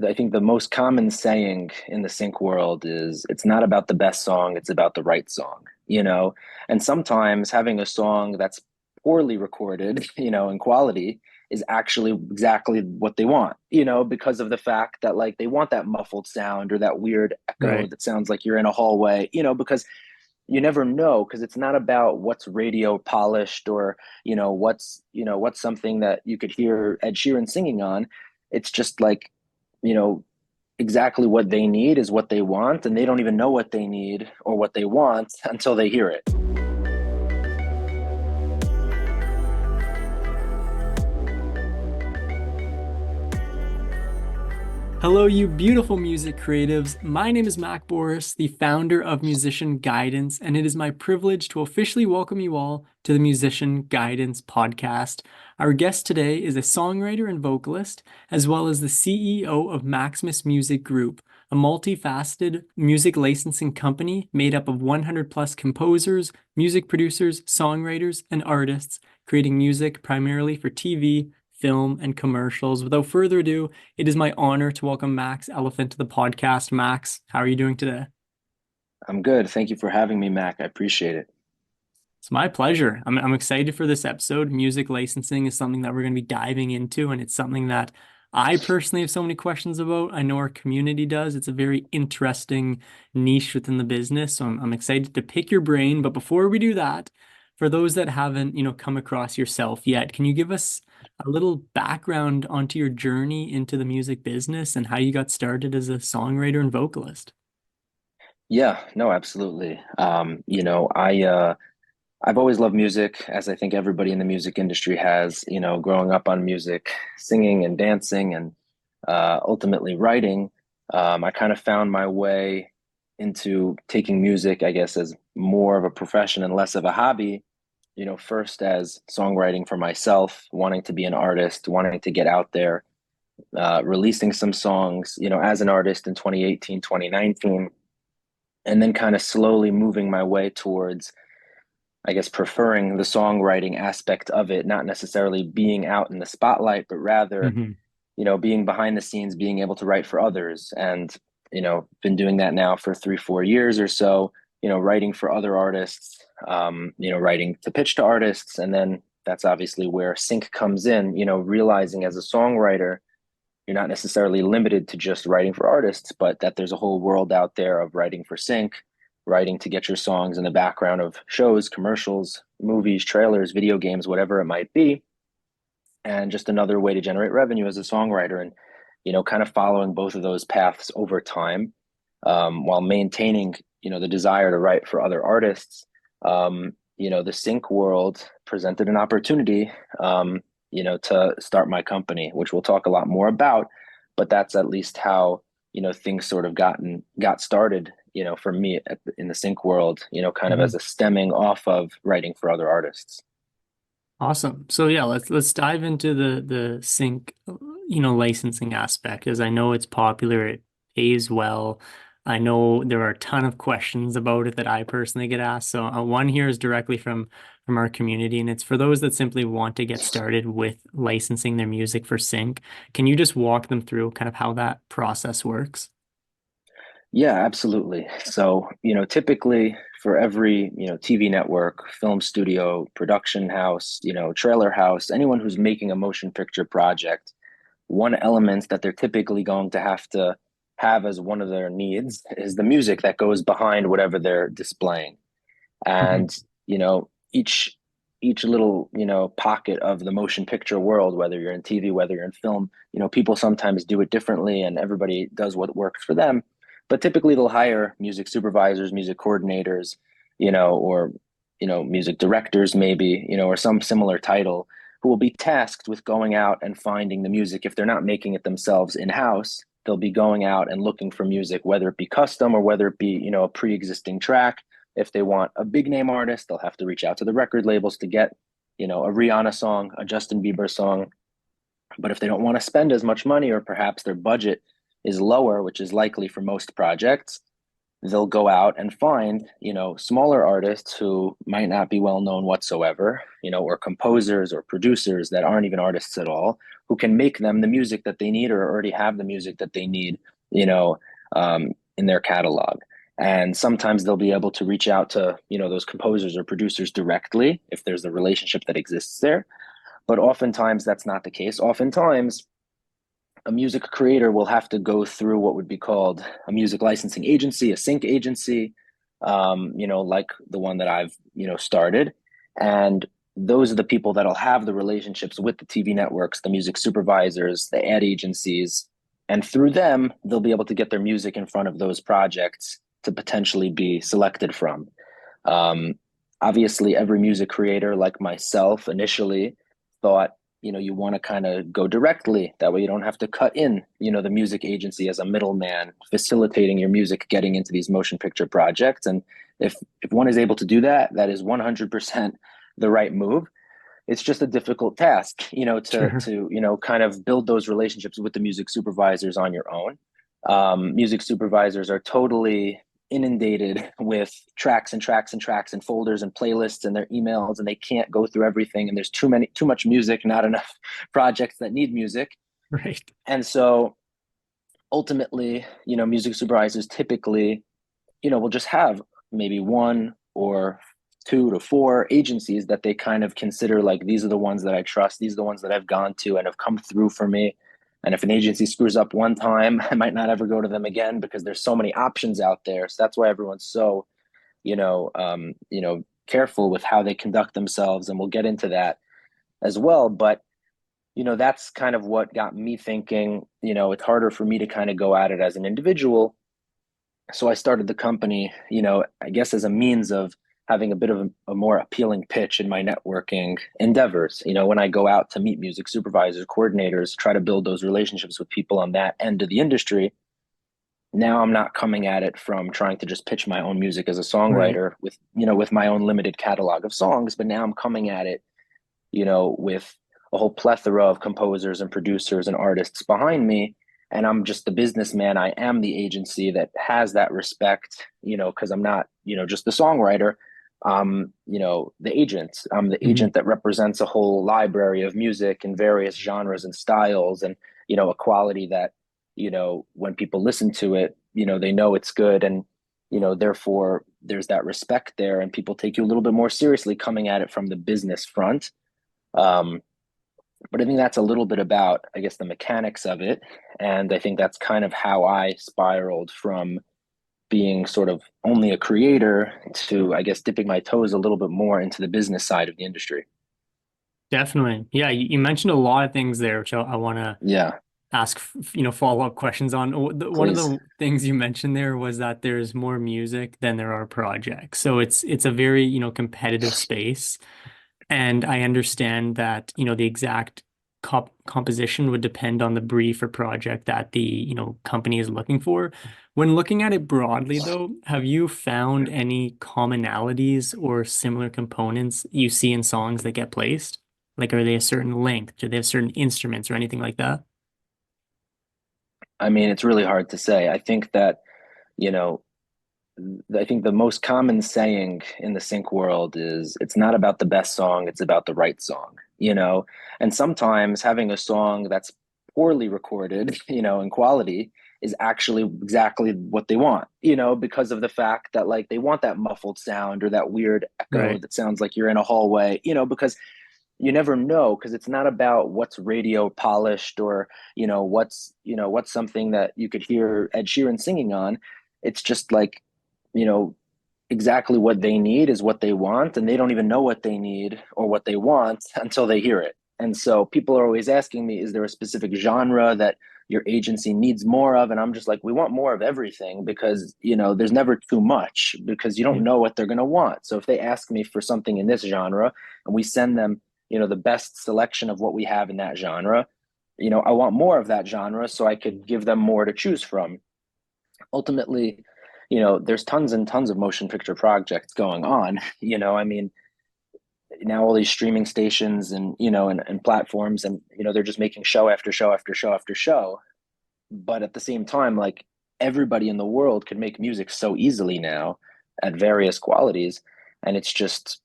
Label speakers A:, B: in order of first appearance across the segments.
A: I think the most common saying in the sync world is it's not about the best song, it's about the right song, you know? And sometimes having a song that's poorly recorded, in quality is actually exactly what they want, because of the fact that like they want that muffled sound or that weird echo
B: Right.
A: that sounds like you're in a hallway, because you never know because it's not about what's radio polished or what's something that you could hear Ed Sheeran singing on. It's just like you know exactly what they need is what they want, and they don't even know what they need or what they want until they hear it.
B: Hello, you beautiful music creatives. My name is Mac Boris, the founder of Musician Guidance, and it is my privilege to officially welcome you all to the Musician Guidance podcast. Our guest today is a songwriter and vocalist, as well as the CEO of Maximus Music Group, a multifaceted music licensing company made up of 100 plus composers, music producers, songwriters, and artists, creating music primarily for TV, film, and commercials. Without further ado, it is my honor to welcome Max Elefant to the podcast. Max, how are you doing today?
A: I'm good. Thank you for having me, Mac. I appreciate it.
B: It's my pleasure. I'm excited for this episode. Music licensing is something that we're going to be diving into, and it's something that I personally have so many questions about. I know our community does. It's a very interesting niche within the business, so I'm excited to pick your brain. But before we do that, for those that haven't, come across yourself yet, can you give us a little background onto your journey into the music business and how you got started as a songwriter and vocalist?
A: Yeah, no, absolutely. I've always loved music, as I think everybody in the music industry has, growing up on music, singing and dancing, and ultimately writing. I kind of found my way into taking music, I guess, as more of a profession and less of a hobby. First as songwriting for myself, wanting to be an artist, wanting to get out there, releasing some songs, as an artist in 2018, 2019, and then kind of slowly moving my way towards I guess, preferring the songwriting aspect of it, not necessarily being out in the spotlight, but rather,
B: Hmm.
A: being behind the scenes, being able to write for others. And, been doing that now for 3, 4 years or so, writing for other artists, writing to pitch to artists. And then that's obviously where sync comes in, realizing as a songwriter, you're not necessarily limited to just writing for artists, but that there's a whole world out there of writing for sync, writing to get your songs in the background of shows, commercials, movies, trailers, video games, whatever it might be, and just another way to generate revenue as a songwriter. And kind of following both of those paths over time, while maintaining the desire to write for other artists. The sync world presented an opportunity, to start my company, which we'll talk a lot more about. But that's at least how things sort of got started. For me in the sync world, kind of as a stemming off of writing for other artists.
B: Awesome. So yeah, let's dive into the sync, licensing aspect, as I know it's popular, it pays well. I know there are a ton of questions about it that I personally get asked. So one here is directly from our community, and it's for those that simply want to get started with licensing their music for sync. Can you just walk them through kind of how that process works?
A: Yeah, absolutely. So, typically for every, TV network, film studio, production house, trailer house, anyone who's making a motion picture project, one element that they're typically going to have as one of their needs is the music that goes behind whatever they're displaying.
B: Hmm.
A: And, each little, pocket of the motion picture world, whether you're in TV, whether you're in film, people sometimes do it differently and everybody does what works for them. But typically they'll hire music supervisors, music coordinators, or music directors maybe, or some similar title who will be tasked with going out and finding the music. If they're not making it themselves in-house, they'll be going out and looking for music, whether it be custom or whether it be, a pre-existing track. If they want a big name artist, they'll have to reach out to the record labels to get, a Rihanna song, a Justin Bieber song. But if they don't want to spend as much money, or perhaps their budget is lower, which is likely for most projects, they'll go out and find, smaller artists who might not be well known whatsoever, or composers or producers that aren't even artists at all, who can make them the music that they need or already have the music that they need, you know, in their catalog. And sometimes they'll be able to reach out to, those composers or producers directly if there's a relationship that exists there. But oftentimes that's not the case. Oftentimes, a music creator will have to go through what would be called a music licensing agency, a sync agency, like the one that I've, started. And those are the people that'll have the relationships with the TV networks, the music supervisors, the ad agencies. And through them, they'll be able to get their music in front of those projects to potentially be selected from. Um, Obviously, every music creator, like myself, initially thought, you want to kind of go directly. That way you don't have to cut in, the music agency as a middleman, facilitating your music getting into these motion picture projects. And if one is able to do that, that is 100% the right move. It's just a difficult task,
B: Sure.
A: kind of build those relationships with the music supervisors on your own. Music supervisors are totally inundated with tracks and tracks and tracks and folders and playlists and their emails, and they can't go through everything. And there's too much music, not enough projects that need music.
B: Right.
A: And so ultimately, music supervisors typically, will just have maybe one or two to four agencies that they kind of consider like, these are the ones that I trust. These are the ones that I've gone to and have come through for me. And if an agency screws up one time, I might not ever go to them again because there's so many options out there. So that's why everyone's so, careful with how they conduct themselves. And we'll get into that as well. But, that's kind of what got me thinking, it's harder for me to kind of go at it as an individual. So I started the company, I guess as a means of having a bit of a more appealing pitch in my networking endeavors. When I go out to meet music supervisors, coordinators, try to build those relationships with people on that end of the industry. Now I'm not coming at it from trying to just pitch my own music as a
B: Right.
A: songwriter with, with my own limited catalog of songs, but now I'm coming at it, with a whole plethora of composers and producers and artists behind me. And I'm just the businessman. I am the agency that has that respect, because I'm not, just the songwriter. The agent. I'm the
B: Mhm.
A: agent that represents a whole library of music in various genres and styles, and, a quality that, when people listen to it, they know it's good. And, therefore there's that respect there, and people take you a little bit more seriously coming at it from the business front. Um, but I think that's a little bit about, I guess, the mechanics of it. And I think that's kind of how I spiraled from being sort of only a creator to, I guess, dipping my toes a little bit more into the business side of the industry.
B: Definitely. Yeah, you mentioned a lot of things there, which I want to
A: Yeah,
B: ask, follow-up questions on. One of
A: please.
B: the things you mentioned there was that there's more music than there are projects. So it's a very, competitive space. And I understand that, the exact composition would depend on the brief or project that the, company is looking for. When looking at it broadly, though, have you found any commonalities or similar components you see in songs that get placed? Like, are they a certain length? Do they have certain instruments or anything like that?
A: I mean, it's really hard to say. You know, I think the most common saying in the sync world is it's not about the best song, it's about the right song. And sometimes having a song that's poorly recorded, in quality is actually exactly what they want, because of the fact that like they want that muffled sound or that weird echo
B: Right.
A: that sounds like you're in a hallway, because you never know, because it's not about what's radio polished or what's something that you could hear Ed Sheeran singing on. It's just like, you know exactly what they need is what they want, and they don't even know what they need or what they want until they hear it. And so people are always asking me, is there a specific genre that your agency needs more of? And I'm just like, we want more of everything, because there's never too much, because you don't
B: Yeah.
A: know what they're going to want. So if they ask me for something in this genre and we send them the best selection of what we have in that genre, I want more of that genre so I could give them more to choose from. Ultimately, there's tons and tons of motion picture projects going on. I mean, now all these streaming stations and, and platforms, and, they're just making show after show after show after show. But at the same time, like, everybody in the world can make music so easily now at various qualities, and it's just,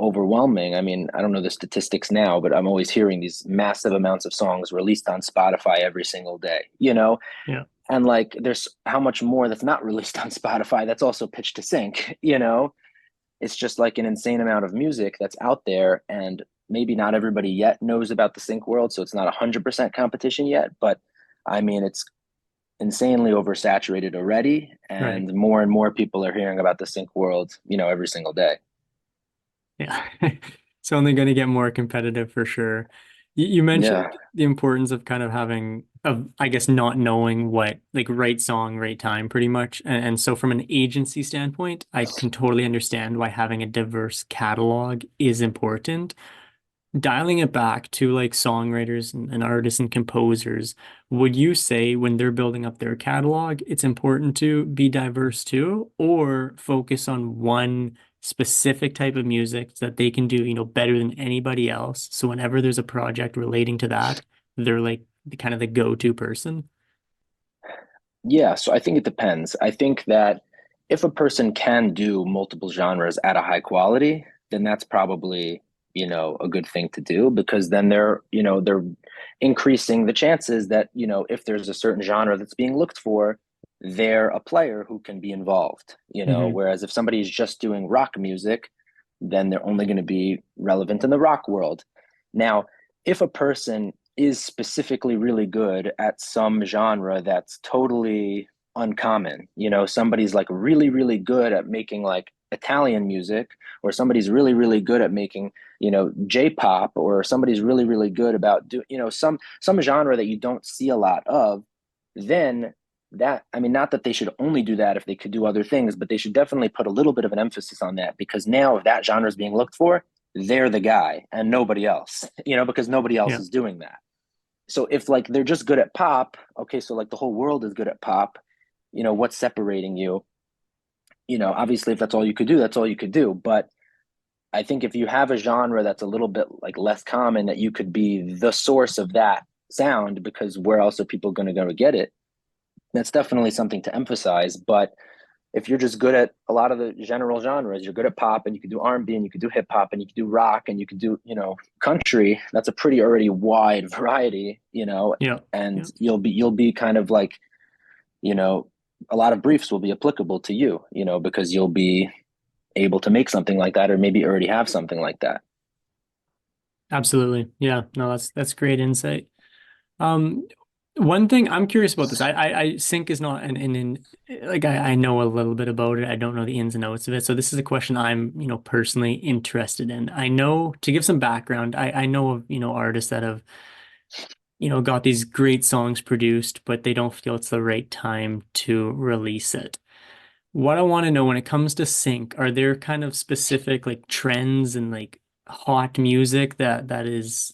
A: overwhelming. I mean, I don't know the statistics now, but I'm always hearing these massive amounts of songs released on Spotify every single day,
B: Yeah.
A: and like there's how much more that's not released on Spotify that's also pitched to sync, it's just like an insane amount of music that's out there, and maybe not everybody yet knows about the sync world, so it's not 100% competition yet, but I mean, it's insanely oversaturated already,
B: Right.
A: and more people are hearing about the sync world, every single day.
B: Yeah. It's only going to get more competitive for sure. You
A: Yeah.
B: mentioned the importance of kind of having, of, I guess, not knowing what, like, right song, right time, pretty much. And so, from an agency standpoint, I can totally understand why having a diverse catalog is important. Dialing it back to like songwriters and artists and composers, would you say when they're building up their catalog, it's important to be diverse too, or focus on one specific type of music that they can do, better than anybody else? So whenever there's a project relating to that, they're like the kind of the go-to person.
A: Yeah, so I think it depends. I think that if a person can do multiple genres at a high quality, then that's probably, a good thing to do, because then they're increasing the chances that, if there's a certain genre that's being looked for, they're a player who can be involved,
B: Hmm.
A: whereas if somebody's just doing rock music, then they're only going to be relevant in the rock world. Now, if a person is specifically really good at some genre that's totally uncommon, somebody's like really, really good at making like Italian music, or somebody's really, really good at making, J-pop, or somebody's really, really good about some genre that you don't see a lot of, then that, I mean, not that they should only do that if they could do other things, but they should definitely put a little bit of an emphasis on that, because now if that genre is being looked for, they're the guy and nobody else, because nobody else
B: Yeah.
A: is doing that. So if like they're just good at pop, okay, so like the whole world is good at pop, what's separating you? Obviously if that's all you could do, that's all you could do. But I think if you have a genre that's a little bit like less common, that you could be the source of that sound, because where else are people going to go to get it? That's definitely something to emphasize. But if you're just good at a lot of the general genres, you're good at pop, and you can do R&B, and you can do hip hop, and you can do rock, and you can do, country. That's a pretty already wide variety,
B: Yeah.
A: and
B: Yeah.
A: you'll be kind of like, you know, a lot of briefs will be applicable to you, because you'll be able to make something like that, or maybe already have something like that.
B: Absolutely. Yeah. No, that's great insight. Um, One thing I'm curious about this, I sync is not like I know a little bit about it. I don't know the ins and outs of it. So this is a question I'm, personally interested in. I know to give some background, I know of, artists that have, got these great songs produced, but they don't feel it's the right time to release it. What I want to know when it comes to sync, are there kind of specific like trends and like hot music that is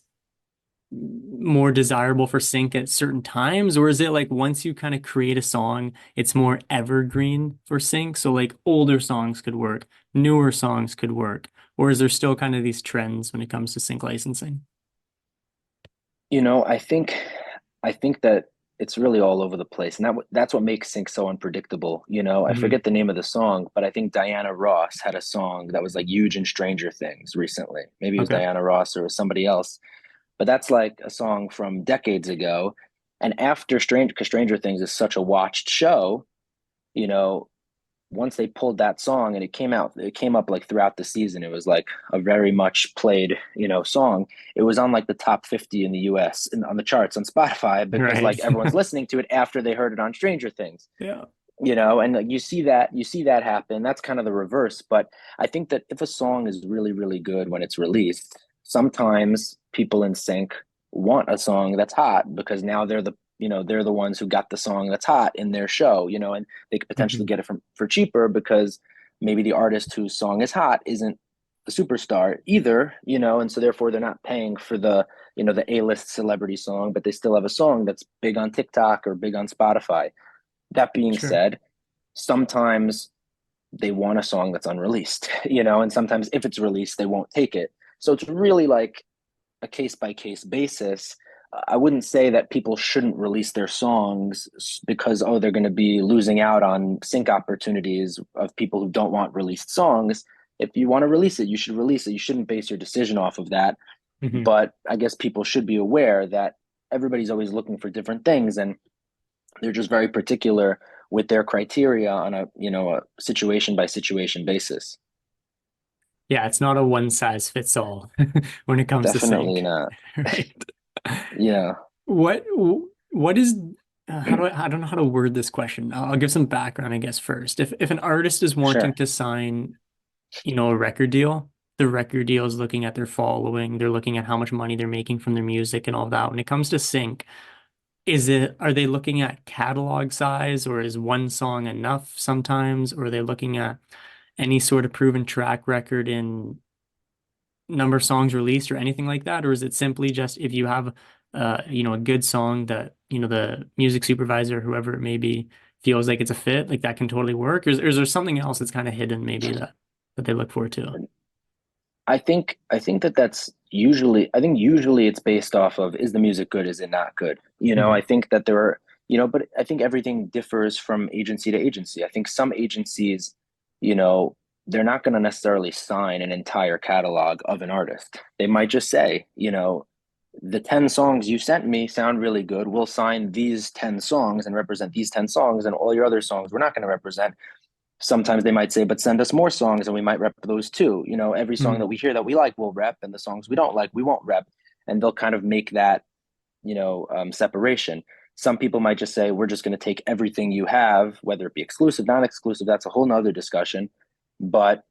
B: more desirable for sync at certain times, or is it like once you kind of create a song, it's more evergreen for sync? So like older songs could work, newer songs could work, or is there still kind of these trends when it comes to sync licensing?
A: I think that it's really all over the place, and that's what makes sync so unpredictable. I
B: Hmm.
A: forget the name of the song, but I think Diana Ross had a song that was like huge in Stranger Things recently. Maybe it was
B: Okay.
A: Diana Ross or somebody else, but that's like a song from decades ago. And after Stranger, because Stranger Things is such a watched show, you know, once they pulled that song and it came up like throughout the season. It was like a very much played, song. It was on like the top 50 in the US on the charts on Spotify, because
B: Right.
A: like everyone's listening to it after they heard it on Stranger Things,
B: Yeah.
A: and like, you see that happen. That's kind of the reverse. But I think that if a song is really, really good when it's released, sometimes people in sync want a song that's hot, because now they're the ones who got the song that's hot in their show, and they could potentially
B: Hmm.
A: get it for cheaper, because maybe the artist whose song is hot isn't a superstar either, and so therefore they're not paying for the A-list celebrity song, but they still have a song that's big on TikTok or big on Spotify. That being
B: Sure.
A: said, sometimes they want a song that's unreleased, and sometimes if it's released, they won't take it. So it's really like a case by case basis. I wouldn't say that people shouldn't release their songs because, oh, they're going to be losing out on sync opportunities of people who don't want released songs. If you want to release it, you should release it. You shouldn't base your decision off of that.
B: Hmm.
A: But I guess people should be aware that everybody's always looking for different things, and they're just very particular with their criteria on a situation by situation basis.
B: Yeah, it's not a one size fits all when it comes to
A: Definitely
B: sync,
A: not.
B: right?
A: Yeah,
B: What what is how do I don't know how to word this question. I'll give some background, I guess, first. If an artist is wanting
A: sure.
B: to sign, a record deal, the record deal is looking at their following, they're looking at how much money they're making from their music and all that. When it comes to sync, are they looking at catalog size, or is one song enough sometimes? Or are they looking at any sort of proven track record in number of songs released or anything like that? Or is it simply just if you have a good song that, the music supervisor, whoever it may be, feels like it's a fit, like that can totally work? Or is there something else that's kind of hidden maybe that they look forward to?
A: I think I think usually it's based off of, is the music good, is it not good? I
B: Hmm.
A: think that there are, but I think everything differs from agency to agency. I think some agencies, you know, they're not going to necessarily sign an entire catalog of an artist. They might just say, the 10 songs you sent me sound really good. We'll sign these 10 songs and represent these 10 songs, and all your other songs we're not going to represent. Sometimes they might say, but send us more songs and we might rep those too. Every song that
B: Hmm.
A: we hear that we like, we'll rep, and the songs we don't like, we won't rep. And they'll kind of make that, separation. Some people might just say, we're just going to take everything you have, whether it be exclusive, non exclusive, that's a whole nother discussion. But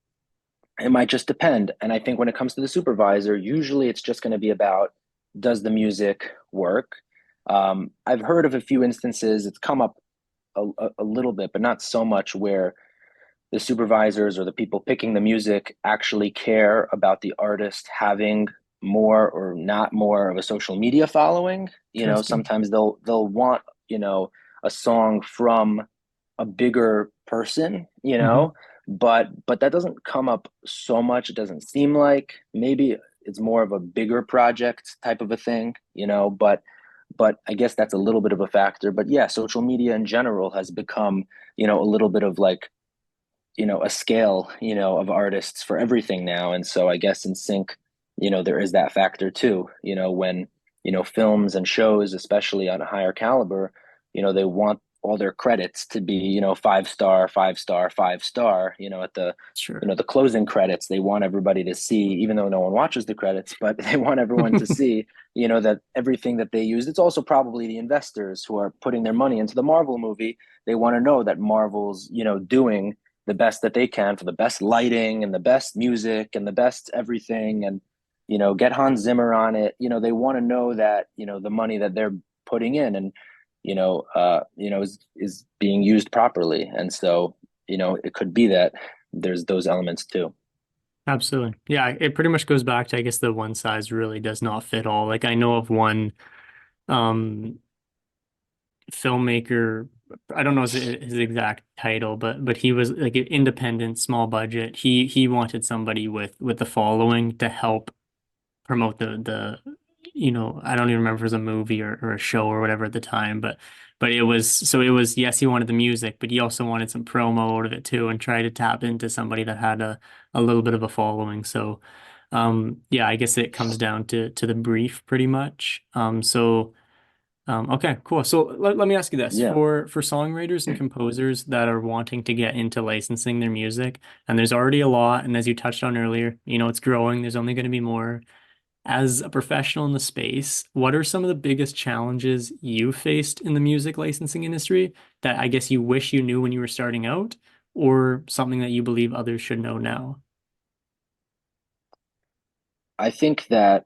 A: it might just depend. And I think when it comes to the supervisor, usually it's just going to be about, does the music work? I've heard of a few instances, it's come up a little bit, but not so much, where the supervisors or the people picking the music actually care about the artist having more or not more of a social media following.
B: Interesting.
A: Sometimes they'll want, a song from a bigger person,
B: Hmm.
A: but that doesn't come up so much. It doesn't seem like, maybe it's more of a bigger project type of a thing, but I guess that's a little bit of a factor. But yeah, social media in general has become, a little bit of like, a scale, of artists for everything now. And so I guess in sync, there is that factor too, when, films and shows, especially on a higher caliber, they want all their credits to be, 5 star, 5 star, 5 star, at the,
B: Sure.
A: the closing credits. They want everybody to see, even though no one watches the credits, but they want everyone to see, that everything that they use. It's also probably the investors who are putting their money into the Marvel movie. They want to know that Marvel's, doing the best that they can for the best lighting and the best music and the best everything, and get Hans Zimmer on it. They want to know that, the money that they're putting in, and is being used properly. And so, it could be that there's those elements too.
B: Absolutely. Yeah, it pretty much goes back to, I guess, the one size really does not fit all. Like I know of one um filmmaker, I don't know his exact title, but he was like an independent, small budget. He wanted somebody with the following to help promote I don't even remember if it was a movie or a show or whatever at the time, but it was yes, he wanted the music, but he also wanted some promo out of it too, and try to tap into somebody that had a little bit of a following. So yeah, I guess it comes down to the brief pretty much. Okay, cool. So let me ask you this.
A: Yeah.
B: For songwriters and composers that are wanting to get into licensing their music, and there's already a lot, and as you touched on earlier, it's growing, there's only going to be more. As a professional in the space, what are some of the biggest challenges you faced in the music licensing industry that I guess you wish you knew when you were starting out, or something that you believe others should know now?
A: I think that,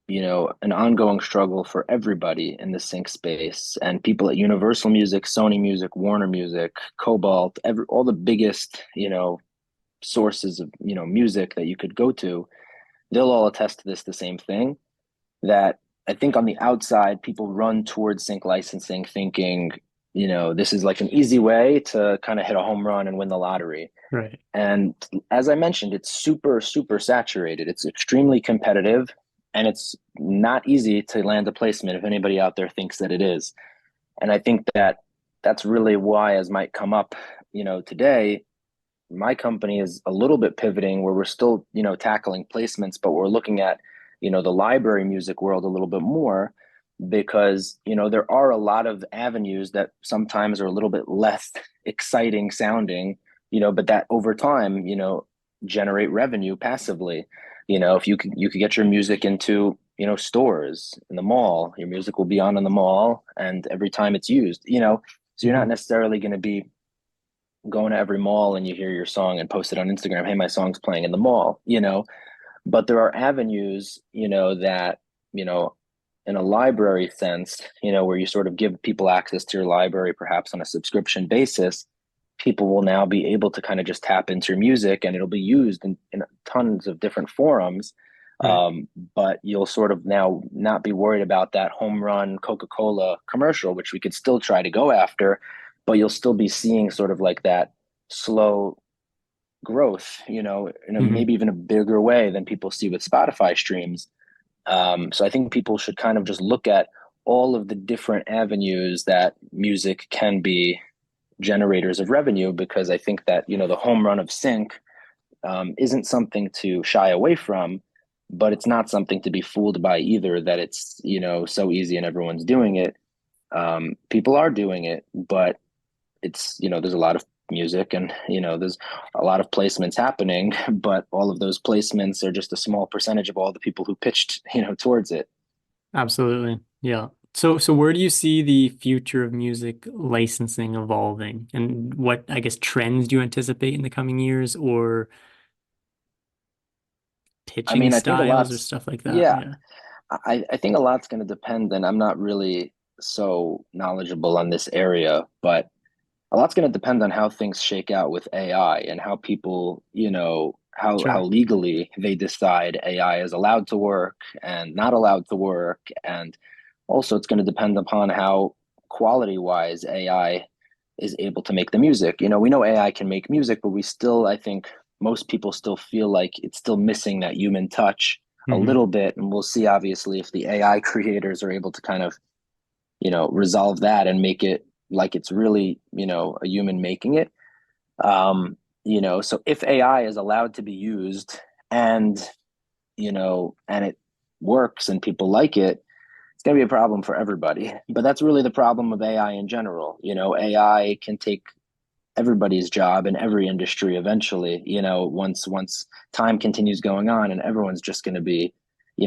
A: an ongoing struggle for everybody in the sync space, and people at Universal Music, Sony Music, Warner Music, Cobalt, all the biggest, sources of, music that you could go to, they'll all attest to this, the same thing, that I think on the outside, people run towards sync licensing thinking, this is like an easy way to kind of hit a home run and win the lottery.
B: Right.
A: And as I mentioned, it's super, super saturated. It's extremely competitive. and it's not easy to land a placement if anybody out there thinks that it is. And I think that that's really why, as might come up, today, my company is a little bit pivoting where we're still, tackling placements, but we're looking at, the library music world a little bit more because, there are a lot of avenues that sometimes are a little bit less exciting sounding, but that over time, generate revenue passively. If you could get your music into, stores in the mall, your music will be on in the mall and every time it's used, so you're not
B: Mhm.
A: necessarily going to be going to every mall and you hear your song and post it on Instagram. Hey, my song's playing in the mall, but there are avenues, that, you know, in a library sense, where you sort of give people access to your library, perhaps on a subscription basis, people will now be able to kind of just tap into your music and it'll be used in tons of different forums.
B: Right.
A: But you'll sort of now not be worried about that home run Coca-Cola commercial, which we could still try to go after, but you'll still be seeing sort of like that slow growth, in a
B: Mhm.
A: maybe even a bigger way than people see with Spotify streams. So I think people should kind of just look at all of the different avenues that music can be generators of revenue, because I think that, the home run of sync isn't something to shy away from, but it's not something to be fooled by either, that it's, so easy and everyone's doing it. People are doing it, but it's, there's a lot of music and, there's a lot of placements happening, but all of those placements are just a small percentage of all the people who pitched, towards it.
B: Absolutely. Yeah. So where do you see the future of music licensing evolving, and what, I guess, trends do you anticipate in the coming years, or
A: I
B: pitching
A: mean, I think a
B: styles or
A: lot's,
B: stuff like that?
A: yeah,
B: Yeah.
A: I think a lot's going to depend, and I'm not really so knowledgeable on this area, but a lot's going to depend on how things shake out with AI and how people, how
B: Sure.
A: legally they decide AI is allowed to work and not allowed to work. And also, it's going to depend upon how quality wise AI is able to make the music. We know AI can make music, but we still, I think, most people still feel like it's still missing that human touch a
B: Hmm.
A: little bit. And we'll see, obviously, if the AI creators are able to kind of, resolve that and make it like it's really, a human making it. So if AI is allowed to be used and, and it works and people like it, it's going to be a problem for everybody. But that's really the problem of AI in general. AI can take everybody's job in every industry eventually, once time continues going on and everyone's just going to be,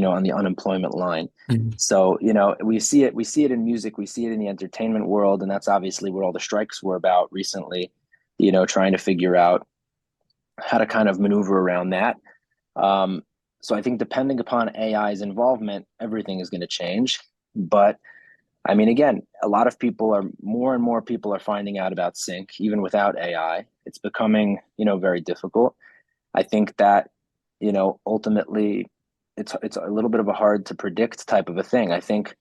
A: on the unemployment line.
B: Mhm.
A: So, we see it in music, we see it in the entertainment world, and that's obviously what all the strikes were about recently, trying to figure out how to kind of maneuver around that. Um, so I think depending upon AI's involvement, everything is going to change. But I mean, again, a lot of people are more and more people are finding out about sync even without AI. It's becoming, very difficult. I think that, ultimately it's a little bit of a hard to predict type of a thing. I think,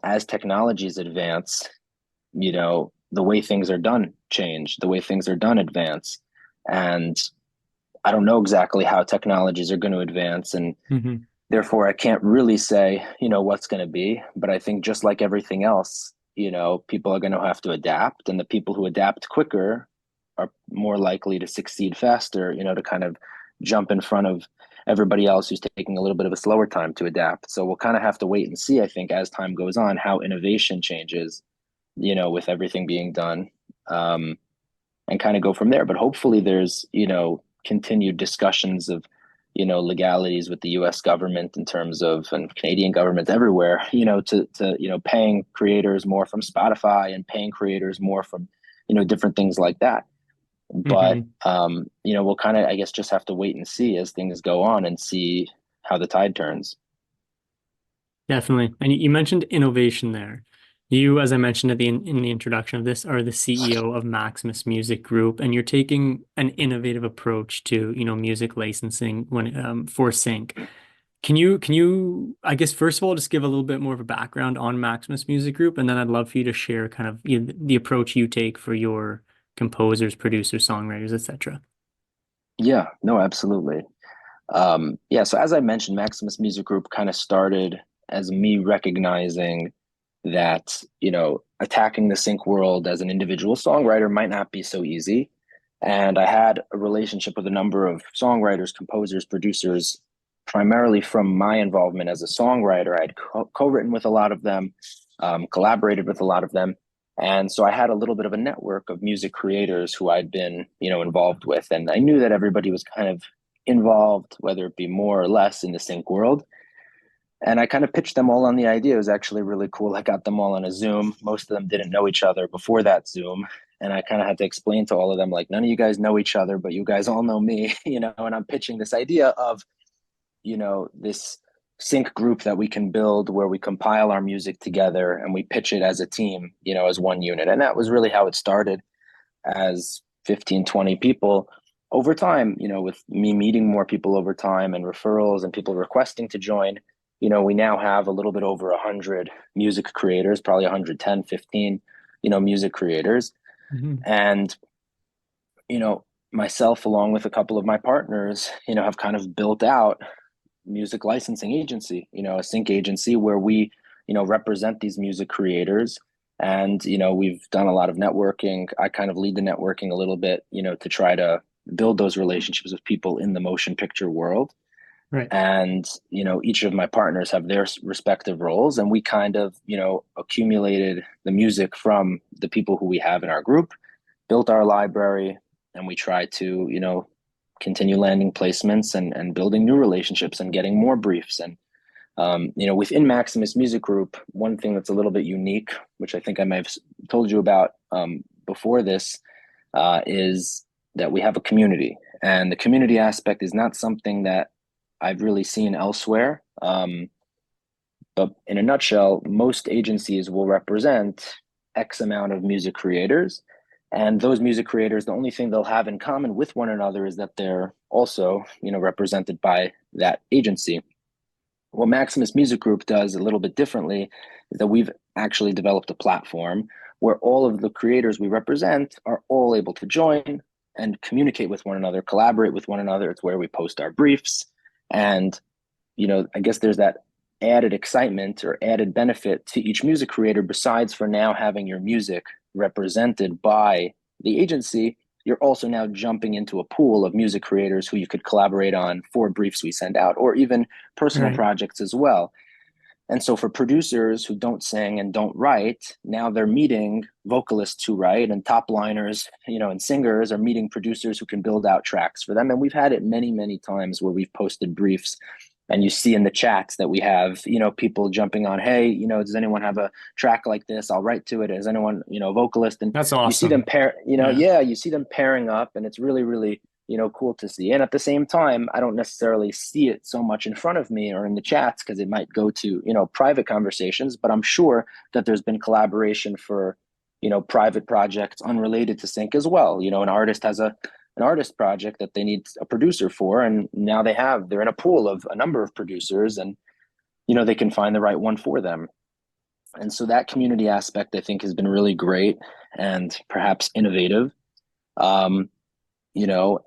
A: as technologies advance, the way things are done change, the way things are done advance. And I don't know exactly how technologies are going to advance. And
B: Hmm.
A: therefore, I can't really say, what's going to be. But I think just like everything else, people are going to have to adapt. And the people who adapt quicker are more likely to succeed faster, to kind of jump in front of everybody else who's taking a little bit of a slower time to adapt. So we'll kind of have to wait and see, I think, as time goes on, how innovation changes, with everything being done. Um, and kind of go from there. But hopefully there's, continued discussions of, legalities with the US government in terms of, and Canadian government everywhere, to, paying creators more from Spotify and paying creators more from, different things like that. But,
B: Hmm.
A: we'll kind of, I guess, just have to wait and see as things go on and see how the tide turns.
B: Definitely. And you mentioned innovation there. You, as I mentioned at in the introduction of this, are the CEO of Maximus Music Group, and you're taking an innovative approach to, music licensing when for sync. Can you, I guess, first of all, just give a little bit more of a background on Maximus Music Group, and then I'd love for you to share kind of, the approach you take for your composers, producers, songwriters, etc.
A: Yeah, no, absolutely. Yeah, so as I mentioned, Maximus Music Group kind of started as me recognizing that, attacking the sync world as an individual songwriter might not be so easy. And I had a relationship with a number of songwriters, composers, producers, primarily from my involvement as a songwriter. I'd co-written with a lot of them, collaborated with a lot of them. And so I had a little bit of a network of music creators who I'd been, involved with. And I knew that everybody was kind of involved, whether it be more or less in the sync world. And I kind of pitched them all on the idea. It was actually really cool. I got them all on a Zoom. Most of them didn't know each other before that Zoom. And I kind of had to explain to all of them, like, none of you guys know each other, but you guys all know me, and I'm pitching this idea of, this sync group that we can build where we compile our music together and we pitch it as a team, as one unit. And that was really how it started, as 15, 20 people over time, with me meeting more people over time and referrals and people requesting to join. We now have a little bit over 100 music creators, probably 110, 15, music creators.
B: Mhm.
A: And, myself, along with a couple of my partners, have kind of built out music licensing agency, a sync agency where we, represent these music creators. And, we've done a lot of networking. I kind of lead the networking a little bit, to try to build those relationships with people in the motion picture world.
B: Right.
A: And, each of my partners have their respective roles. And we kind of, accumulated the music from the people who we have in our group, built our library, and we try to, continue landing placements and building new relationships and getting more briefs. And, within Maximus Music Group, one thing that's a little bit unique, which I think I might have told you about before this, is that we have a community. And the community aspect is not something that I've really seen elsewhere. But in a nutshell, most agencies will represent X amount of music creators. And those music creators, the only thing they'll have in common with one another is that they're also, represented by that agency. What Maximus Music Group does a little bit differently is that we've actually developed a platform where all of the creators we represent are all able to join and communicate with one another, collaborate with one another. It's where we post our briefs. And, I guess there's that added excitement or added benefit to each music creator, besides for now having your music represented by the agency. You're also now jumping into a pool of music creators who you could collaborate on for briefs we send out, or even personal
B: Right.
A: projects as well. And so for producers who don't sing and don't write, now they're meeting vocalists who write, and top liners, and singers are meeting producers who can build out tracks for them. And we've had it many, many times where we've posted briefs and you see in the chats that we have, people jumping on, hey, does anyone have a track like this? I'll write to it. Is anyone, vocalist? And
B: That's
A: you see them
B: awesome.
A: pair,
B: Yeah.
A: yeah, you see them pairing up, and it's really, really, cool to see. And at the same time, I don't necessarily see it so much in front of me or in the chats because it might go to, private conversations, but I'm sure that there's been collaboration for, private projects unrelated to sync as well. An artist has an artist project that they need a producer for, and now they're in a pool of a number of producers, and they can find the right one for them. And so that community aspect, I think, has been really great and perhaps innovative. um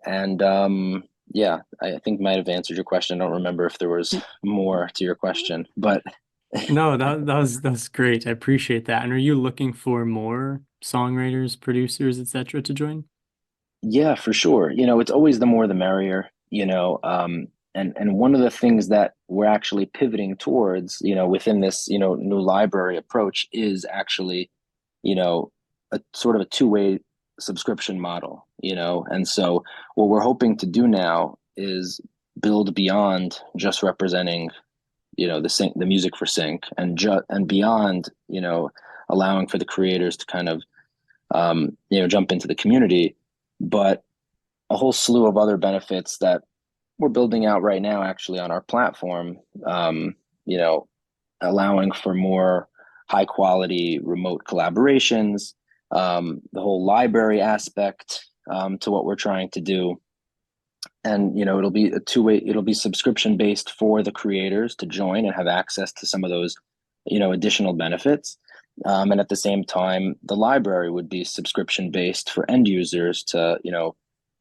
A: and yeah, I think might have answered your question. I don't remember if there was more to your question, but
B: No, that was great. I appreciate that. And are you looking for more songwriters, producers, etc. to join?
A: yeah, for sure. It's always the more the merrier, and one of the things that we're actually pivoting towards, within this, new library approach is actually, you know, a sort of a two-way subscription model, and so what we're hoping to do now is build beyond just representing, the music for sync, and beyond, allowing for the creators to kind of, jump into the community, but a whole slew of other benefits that we're building out right now actually on our platform, you know, allowing for more high quality remote collaborations, the whole library aspect, to what we're trying to do. And, it'll be a two-way, it'll be subscription based for the creators to join and have access to some of those, additional benefits. And at the same time, the library would be subscription based for end users to,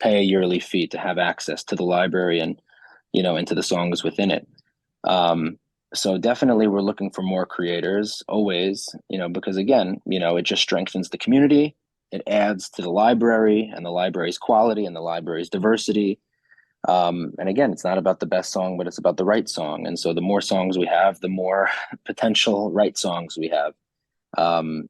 A: pay a yearly fee to have access to the library and, into the songs within it. Um, so definitely we're looking for more creators always, because again, it just strengthens the community. It adds to the library and the library's quality and the library's diversity. And again, it's not about the best song, but it's about the right song. And so the more songs we have, the more potential right songs we have. Um,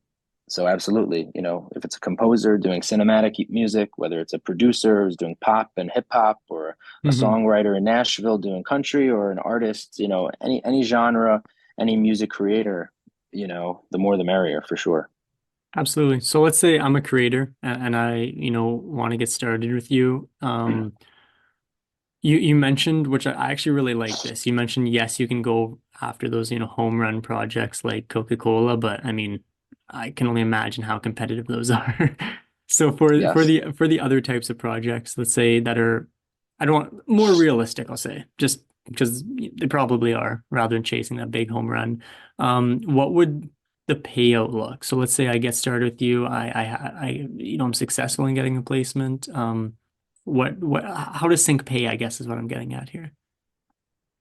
A: so absolutely, if it's a composer doing cinematic music, whether it's a producer who's doing pop and hip hop, or a
B: Hmm.
A: songwriter in Nashville doing country, or an artist, any genre, any music creator, the more the merrier for sure.
B: Absolutely. So let's say I'm a creator and I, want to get started with you. You mentioned, which I actually really like this. You mentioned, yes, you can go after those, home run projects like Coca-Cola, but I mean, I can only imagine how competitive those are. So
A: Yes.
B: for the other types of projects, let's say that are, I don't want more realistic, I'll say, just because they probably are, rather than chasing that big home run. What would the payout look? So let's say I get started with you, I'm successful in getting a placement. How does sync pay, I guess, is what I'm getting at here.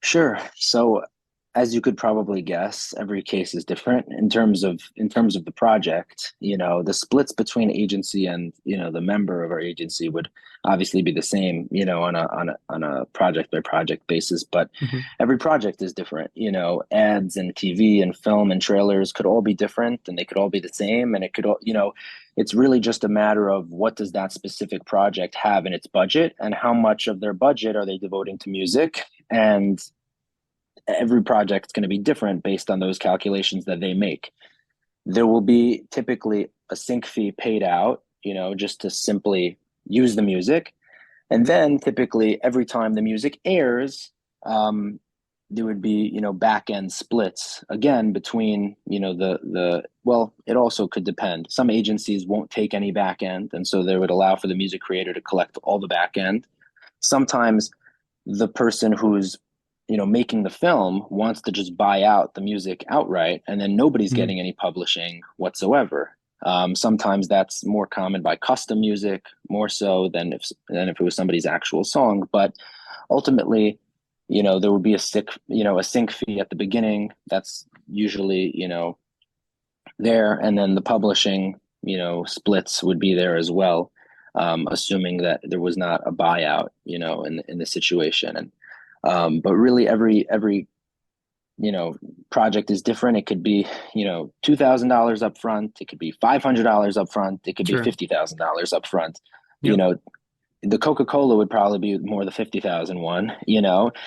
A: Sure. So, as you could probably guess, every case is different in terms of the project. The splits between agency and the member of our agency would obviously be the same. On a project by project basis, but
B: Hmm.
A: every project is different. Ads and TV and film and trailers could all be different, and they could all be the same, and it could all. It's really just a matter of what does that specific project have in its budget, and how much of their budget are they devoting to music. And every project is going to be different based on those calculations that they make. There will be typically a sync fee paid out, just to simply use the music. And then typically every time the music airs, there would be, back end splits again between, well, it also could depend. Some agencies won't take any back end. And so they would allow for the music creator to collect all the back end. Sometimes the person who's making the film wants to just buy out the music outright, and then nobody's
B: Hmm.
A: getting any publishing whatsoever. Sometimes that's more common by custom music, more so than if it was somebody's actual song. But ultimately, there would be a sync fee at the beginning. That's usually there, and then the publishing splits would be there as well, assuming that there was not a buyout in the situation. And but really every project is different. It could be $2,000 up front, it could be $500 up front, it could be
B: Sure.
A: $50,000 up front. you
B: Yep.
A: know the Coca-Cola would probably be more the 50,000 one.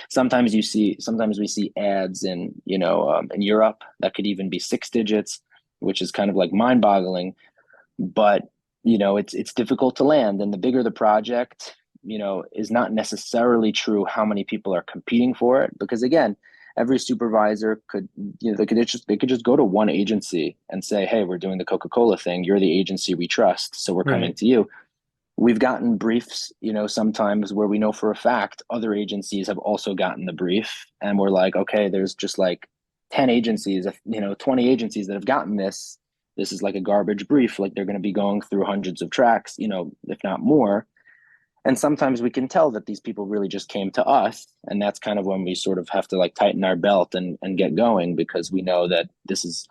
A: Sometimes we see ads in Europe that could even be six digits, which is kind of like mind-boggling. But it's difficult to land, and the bigger the project, is not necessarily true how many people are competing for it, because again, every supervisor could, they could just go to one agency and say, hey, we're doing the Coca-Cola thing, you're the agency we trust, so we're coming
B: Right.
A: to you. We've gotten briefs, sometimes where we know for a fact other agencies have also gotten the brief, and we're like, okay, there's just like 10 agencies, 20 agencies that have gotten this. This is like a garbage brief. Like they're going to be going through hundreds of tracks, if not more. And sometimes we can tell that these people really just came to us. And that's kind of when we sort of have to like tighten our belt and get going, because we know that this is,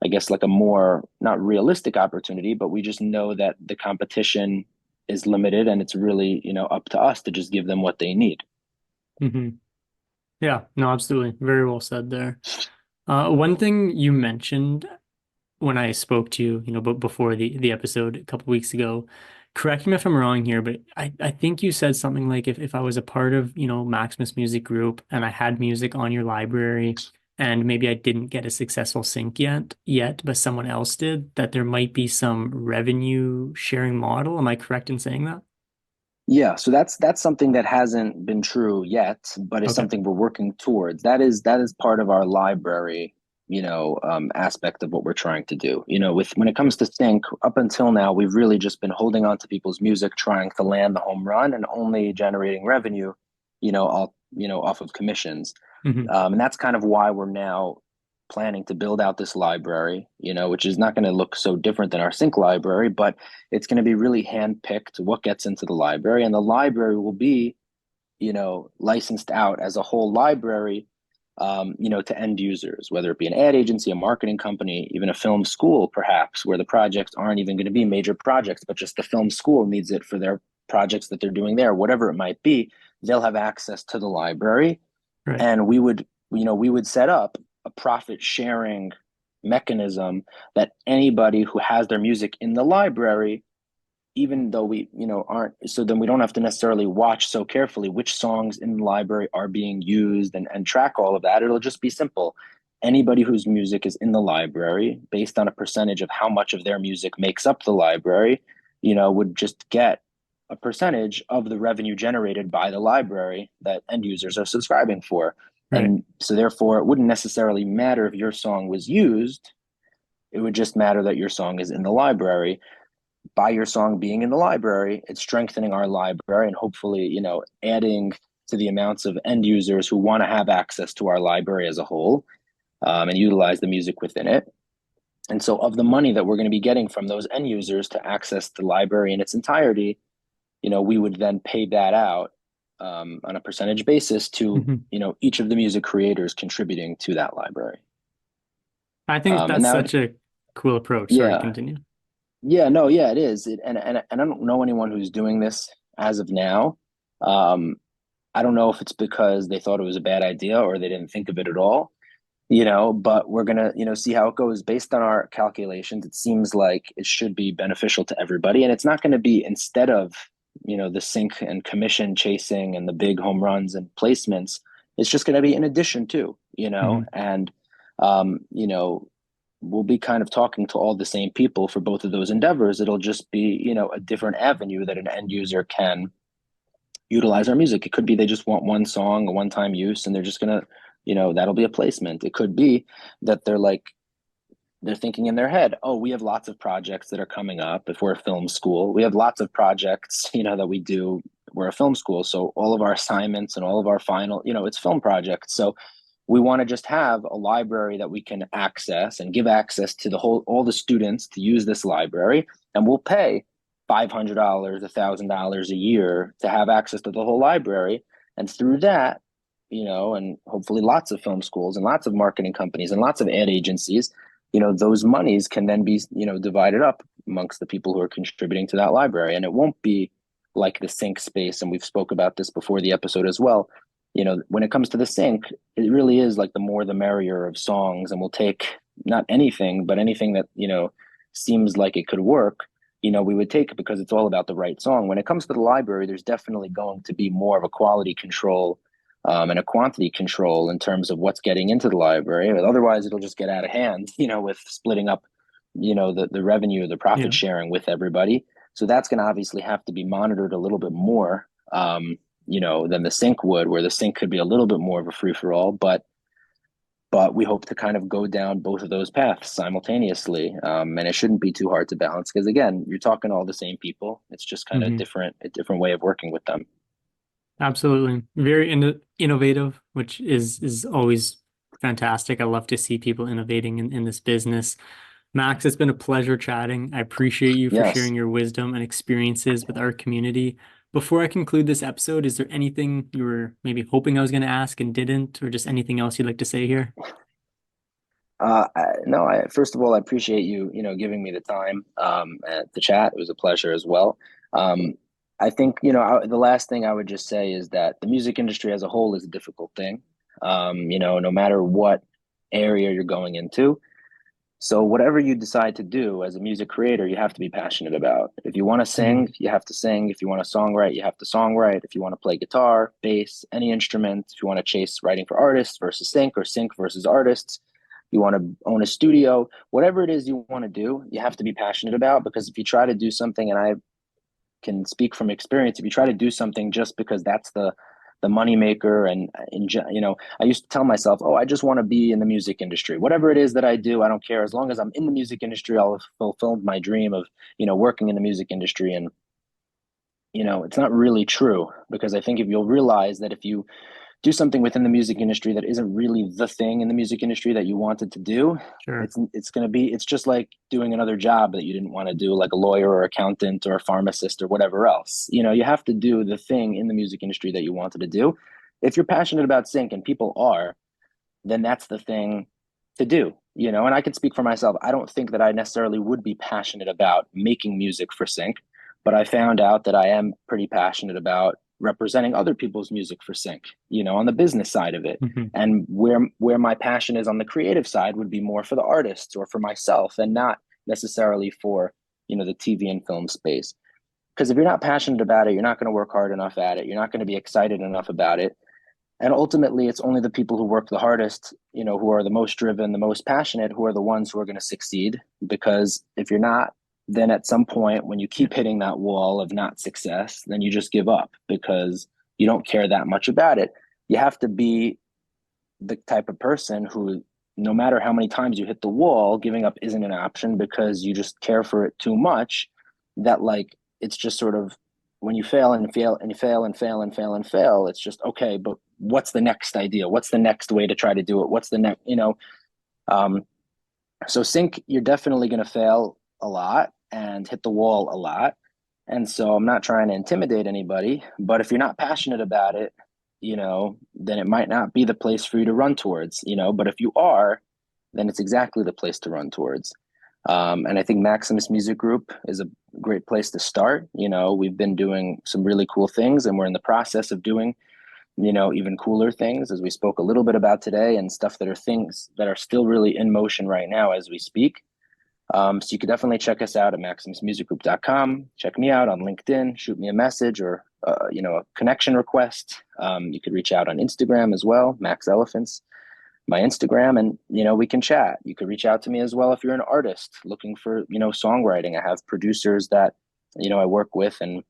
A: I guess, like a more not realistic opportunity, but we just know that the competition is limited, and it's really, up to us to just give them what they need.
B: Hmm. Yeah, no, absolutely. Very well said there. One thing you mentioned when I spoke to you, but before the episode a couple weeks ago, correct me if I'm wrong here, but I think you said something like if I was a part of, Maximus Music Group and I had music on your library and maybe I didn't get a successful sync yet, but someone else did, that there might be some revenue sharing model. Am I correct in saying that?
A: Yeah, so that's something that hasn't been true yet, but is
B: Okay.
A: something we're working towards. That is part of our library, aspect of what we're trying to do. With when it comes to sync, up until now, we've really just been holding on to people's music, trying to land the home run, and only generating revenue, off of commissions.
B: Hmm.
A: And that's kind of why we're now planning to build out this library, which is not going to look so different than our sync library, but it's going to be really handpicked what gets into the library. And the library will be, licensed out as a whole library, to end users, whether it be an ad agency, a marketing company, even a film school, perhaps, where the projects aren't even going to be major projects, but just the film school needs it for their projects that they're doing there, whatever it might be. They'll have access to the library,
B: Right.
A: and we would set up a profit sharing mechanism that anybody who has their music in the library, even though we aren't, so then we don't have to necessarily watch so carefully which songs in the library are being used and track all of that. It'll just be simple. Anybody whose music is in the library, based on a percentage of how much of their music makes up the library, would just get a percentage of the revenue generated by the library that end users are subscribing for.
B: Right.
A: And so therefore it wouldn't necessarily matter if your song was used. It would just matter that your song is in the library. By your song being in the library, it's strengthening our library and hopefully, adding to the amounts of end users who want to have access to our library as a whole, and utilize the music within it. And so, of the money that we're going to be getting from those end users to access the library in its entirety, we would then pay that out on a percentage basis to,
B: Mhm.
A: each of the music creators contributing to that library.
B: I think
A: And
B: that's
A: that would,
B: such a cool approach. Sorry,
A: yeah,
B: continue.
A: yeah, no, yeah, it is. And I don't know anyone who's doing this as of now. Um, I don't know if it's because they thought it was a bad idea or they didn't think of it at all, but we're gonna, see how it goes. Based on our calculations, it seems like it should be beneficial to everybody. And it's not going to be instead of, the sync and commission chasing and the big home runs and placements. It's just going to be in addition to,
B: Hmm.
A: and, um, you know, we'll be kind of talking to all the same people for both of those endeavors. It'll just be, a different avenue that an end user can utilize our music. It could be they just want one song, a one-time use, and they're just gonna, that'll be a placement. It could be that they're thinking in their head, oh, we have lots of projects that are coming up. If we're a film school, we have lots of projects, that we do. We're a film school, so all of our assignments and all of our final, it's film projects. So we want to just have a library that we can access and give access to all the students to use this library, and we'll pay $500, $1,000 a year to have access to the whole library. And through that, and hopefully lots of film schools and lots of marketing companies and lots of ad agencies, those monies can then be, divided up amongst the people who are contributing to that library. And it won't be like the sync space. And we've spoke about this before the episode as well. When it comes to the sync, it really is like the more the merrier of songs. And we'll take not anything, but anything that, seems like it could work, we would take it because it's all about the right song. When it comes to the library, there's definitely going to be more of a quality control and a quantity control in terms of what's getting into the library. Otherwise, it'll just get out of hand, with splitting up, the revenue, the profit
B: Yeah.
A: sharing with everybody. So that's going to obviously have to be monitored a little bit more, than the sync would, where the sync could be a little bit more of a free for all. But we hope to kind of go down both of those paths simultaneously, and it shouldn't be too hard to balance because again, you're talking to all the same people. It's just kind of
B: Hmm.
A: a different way of working with them.
B: Absolutely. Very innovative, which is always fantastic. I love to see people innovating in this business. Max, it's been a pleasure chatting. I appreciate you for
A: Yes.
B: sharing your wisdom and experiences with our community. Before I conclude this episode, is there anything you were maybe hoping I was going to ask and didn't, or just anything else you'd like to say here?
A: No, first of all, I appreciate you, giving me the time to chat. It was a pleasure as well. I think, the last thing I would just say is that the music industry as a whole is a difficult thing. No matter what area you're going into. So whatever you decide to do as a music creator, you have to be passionate about. If you want to
B: Mhm.
A: sing, you have to sing. If you want to songwrite, you have to songwrite. If you want to play guitar, bass, any instrument, if you want to chase writing for artists versus sync or sync versus artists, you want to own a studio, whatever it is you want to do, you have to be passionate about because if you try to do something, and I can speak from experience, if you try to do something just because that's the moneymaker and I used to tell myself, oh, I just want to be in the music industry. Whatever it is that I do, I don't care. As long as I'm in the music industry, I'll have fulfilled my dream of, working in the music industry. And, it's not really true because I think if you'll realize that if you do something within the music industry that isn't really the thing in the music industry that you wanted to do,
B: Sure.
A: it's just like doing another job that you didn't want to do, like a lawyer or accountant or a pharmacist or whatever else. You have to do the thing in the music industry that you wanted to do. If you're passionate about sync, and people are, then that's the thing to do. And I can speak for myself. I don't think that I necessarily would be passionate about making music for sync, but I found out that I am pretty passionate about representing other people's music for sync, on the business side of it.
B: Hmm.
A: And where my passion is on the creative side would be more for the artists or for myself, and not necessarily for, the TV and film space. Because if you're not passionate about it, you're not going to work hard enough at it. You're not going to be excited enough about it. And ultimately, it's only the people who work the hardest, who are the most driven, the most passionate, who are the ones who are going to succeed. Because if you're not, then at some point, when you keep hitting that wall of not success, then you just give up because you don't care that much about it. You have to be the type of person who, no matter how many times you hit the wall, giving up isn't an option because you just care for it too much, that like it's just sort of, when you fail and fail and you fail and fail and fail and fail, it's just okay, but what's the next idea? What's the next way to try to do it? What's the next, um, so sync, you're definitely going to fail a lot and hit the wall a lot. And so I'm not trying to intimidate anybody, but if you're not passionate about it, then it might not be the place for you to run towards, but if you are, then it's exactly the place to run towards. And I think Maximus Music Group is a great place to start. We've been doing some really cool things, and we're in the process of doing, even cooler things, as we spoke a little bit about today, and stuff that are things that are still really in motion right now as we speak. So you could definitely check us out at maximusmusicgroup.com. Check me out on LinkedIn, shoot me a message or, a connection request. You could reach out on Instagram as well, Max Elephants, my Instagram, and, we can chat. You could reach out to me as well if you're an artist looking for, songwriting. I have producers that, I work with, and,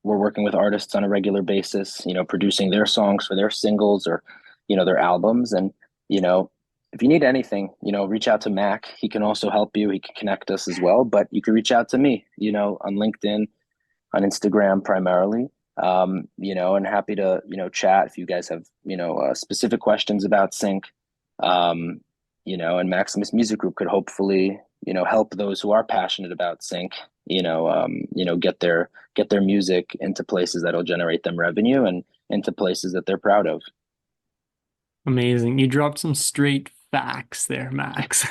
A: we're working with artists on a regular basis, producing their songs for their singles or, their albums. And, if you need anything, reach out to Mac. He can also help you. He can connect us as well. But you can reach out to me, on LinkedIn, on Instagram primarily. And happy to, chat if you guys have, specific questions about sync. And Maximus Music Group could hopefully, help those who are passionate about sync, get their music into places that'll generate them revenue and into places that they're proud of.
B: Amazing. You dropped some straight facts there, Max,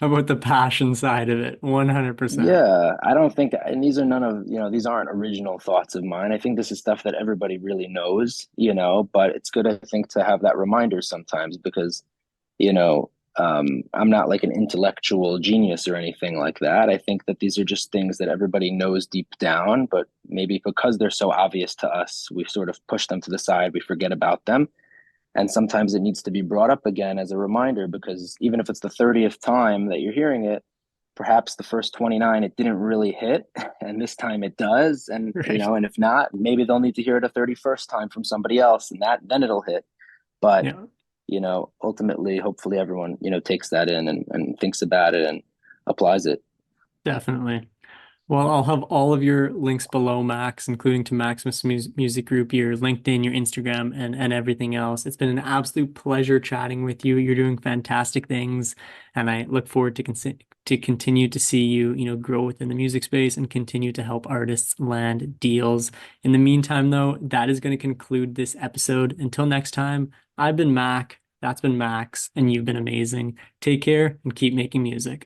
B: about the passion side of it. 100%.
A: Yeah, I don't think, and these are none of, these aren't original thoughts of mine. I think this is stuff that everybody really knows, but it's good, I think, to have that reminder sometimes because, I'm not like an intellectual genius or anything like that. I think that these are just things that everybody knows deep down, but maybe because they're so obvious to us, we sort of push them to the side, we forget about them. And sometimes it needs to be brought up again as a reminder, because even if it's the 30th time that you're hearing it, perhaps the first 29 it didn't really hit, and this time it does. And
B: Right.
A: and if not, maybe they'll need to hear it a 31st time from somebody else, and then it'll hit. But
B: Yeah,
A: ultimately, hopefully everyone, takes that in and thinks about it and applies it.
B: definitely. Well, I'll have all of your links below, Max, including to Maximus Music Group, your LinkedIn, your Instagram, and everything else. It's been an absolute pleasure chatting with you. You're doing fantastic things, and I look forward to continue to see you, grow within the music space and continue to help artists land deals. In the meantime, though, that is going to conclude this episode. Until next time, I've been Mac, that's been Max, and you've been amazing. Take care and keep making music.